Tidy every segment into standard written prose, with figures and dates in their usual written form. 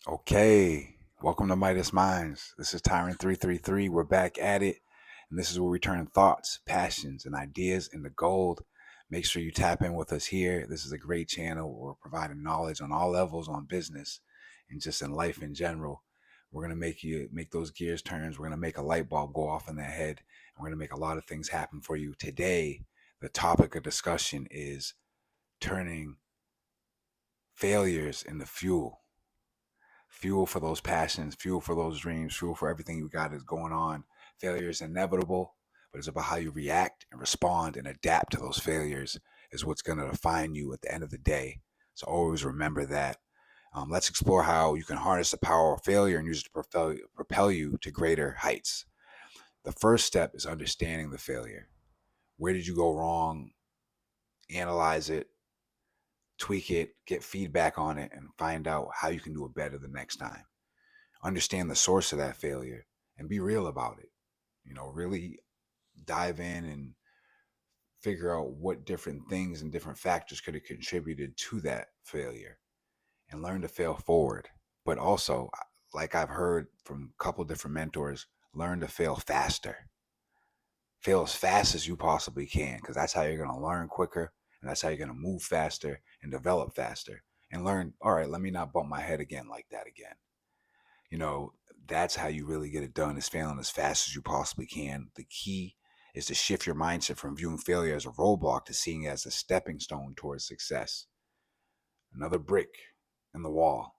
Okay, welcome to Midas Minds. This is Tyrant 333. We're back at it, and this is where we turn thoughts, passions, and ideas into gold. Make sure you tap in with us here. This is a great channel where we're providing knowledge on all levels on business and just in life in general. We're gonna make those gears turns. We're gonna make a light bulb go off in their head, and we're gonna make a lot of things happen for you. Today, the topic of discussion is turning failures into fuel for those passions, fuel for those dreams, fuel for everything you got is going on. Failure is inevitable, but it's about how you react and respond and adapt to those failures is what's going to define you at the end of the day. So always remember that. Let's explore how you can harness the power of failure and use it to propel you to greater heights. The first step is understanding the failure. Where did you go wrong? Analyze it, tweak it, get feedback on it, and find out how you can do it better the next time. Understand the source of that failure and be real about it. Really dive in and figure out what different things and different factors could have contributed to that failure and learn to fail forward. But also, like I've heard from a couple different mentors, learn to fail faster. Fail as fast as you possibly can because that's how you're going to learn quicker and that's how you're going to move faster and develop faster and learn, all right, let me not bump my head again like that again. you know, that's how you really get it done is failing as fast as you possibly can. The key is to shift your mindset from viewing failure as a roadblock to seeing it as a stepping stone towards success. Another brick in the wall,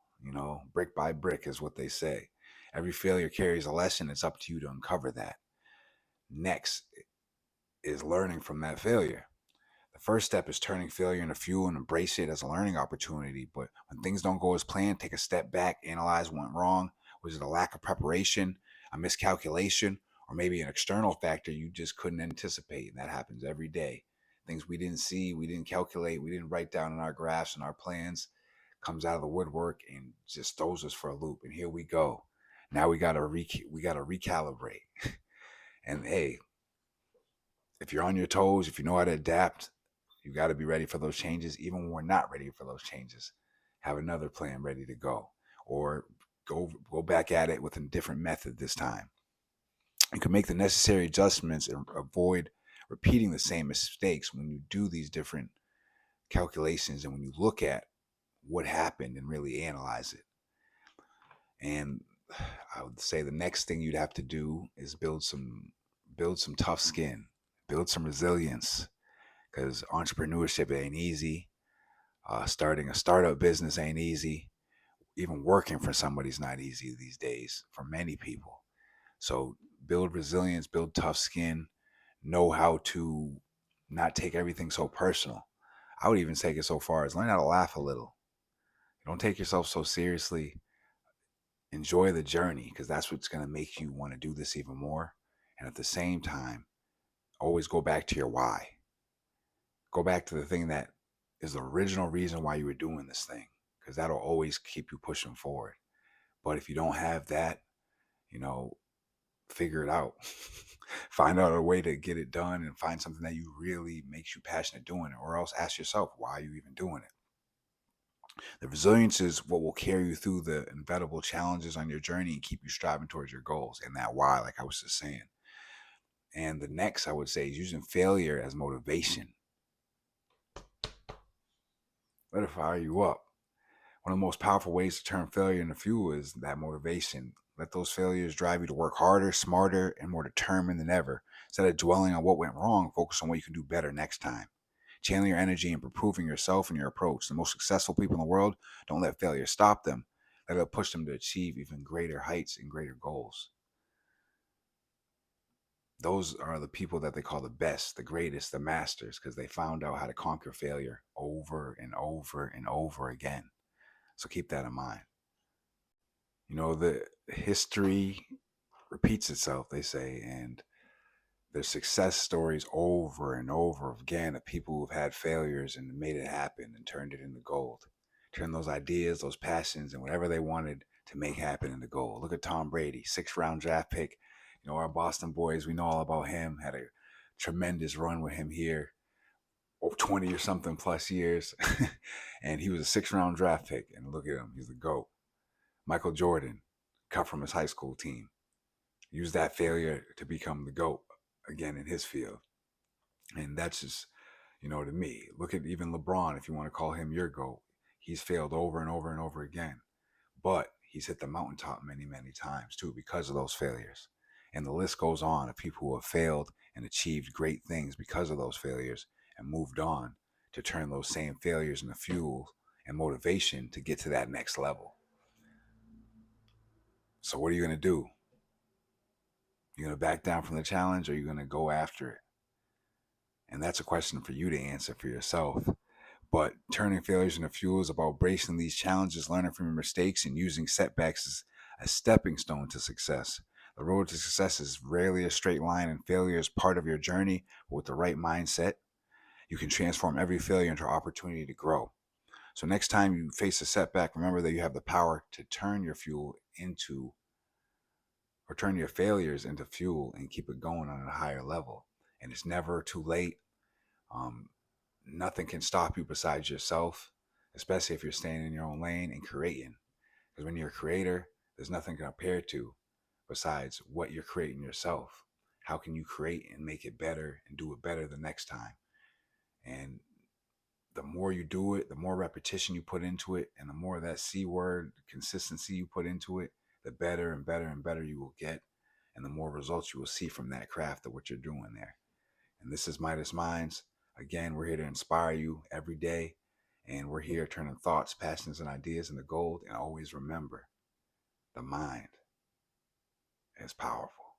brick by brick is what they say. Every failure carries a lesson. It's up to you to uncover that. Next is learning from that failure. The first step is turning failure into fuel and embrace it as a learning opportunity. But when things don't go as planned, take a step back, analyze what went wrong. Was it a lack of preparation, a miscalculation, or maybe an external factor you just couldn't anticipate? And that happens every day. Things we didn't see, we didn't calculate, we didn't write down in our graphs and our plans comes out of the woodwork and just throws us for a loop. And here we go. Now we gotta recalibrate. And hey, if you're on your toes, if you know how to adapt, you got to be ready for those changes. Even when we're not ready for those changes, have another plan ready to go, or go back at it with a different method this time. You can make the necessary adjustments and avoid repeating the same mistakes when you do these different calculations and when you look at what happened and really analyze it. And I would say the next thing you'd have to do is build some tough skin, build some resilience, because entrepreneurship ain't easy. Starting a startup business ain't easy. Even working for somebody's not easy these days for many people. So build resilience, build tough skin, know how to not take everything so personal. I would even take it so far as learn how to laugh a little. Don't take yourself so seriously. Enjoy the journey because that's what's going to make you want to do this even more. And at the same time, always go back to your why. Go back to the thing that is the original reason why you were doing this thing because that'll always keep you pushing forward. But if you don't have that, you know, figure it out. Find out a way to get it done and find something that you really makes you passionate doing it, or else ask yourself, why are you even doing it? The resilience is what will carry you through the inevitable challenges on your journey and keep you striving towards your goals and that why, like I was just saying. And the next I would say is using failure as motivation. Let it fire you up. One of the most powerful ways to turn failure into fuel is that motivation. Let those failures drive you to work harder, smarter, and more determined than ever. Instead of dwelling on what went wrong, focus on what you can do better next time. Channel your energy into improving yourself and your approach. The most successful people in the world don't let failure stop them. Let it push them to achieve even greater heights and greater goals. Those are the people that they call the best, the greatest, the masters, because they found out how to conquer failure over and over and over again. So keep that in mind. The history repeats itself, they say, and there's success stories over and over again of people who've had failures and made it happen and turned it into gold. Turned those ideas, those passions, and whatever they wanted to make happen into gold. Look at Tom Brady, 6th-round draft pick. Our Boston boys, we know all about him. Had a tremendous run with him here, 20 or something plus years. And he was a 6th-round draft pick. And look at him, he's the GOAT. Michael Jordan, cut from his high school team, used that failure to become the GOAT again in his field. And that's just, to me, look at even LeBron, if you want to call him your GOAT. He's failed over and over and over again. But he's hit the mountaintop many, many times too because of those failures. And the list goes on of people who have failed and achieved great things because of those failures and moved on to turn those same failures into fuel and motivation to get to that next level. So what are you going to do? You're going to back down from the challenge, or you're going to go after it? And that's a question for you to answer for yourself. But turning failures into fuel is about bracing these challenges, learning from your mistakes, and using setbacks as a stepping stone to success. The road to success is rarely a straight line, and failure is part of your journey. But with the right mindset, you can transform every failure into an opportunity to grow. So next time you face a setback, remember that you have the power to turn your failures into fuel and keep it going on a higher level. And it's never too late. Um, Nothing can stop you besides yourself, especially if you're staying in your own lane and creating. Because when you're a creator, there's nothing to compare to besides what you're creating yourself. How can you create and make it better and do it better the next time? And the more you do it, the more repetition you put into it, and the more that C word, consistency you put into it, the better and better and better you will get, and the more results you will see from that craft of what you're doing there. And this is Midas Minds. Again, we're here to inspire you every day, and we're here turning thoughts, passions, and ideas into gold. And always remember, the mind is powerful.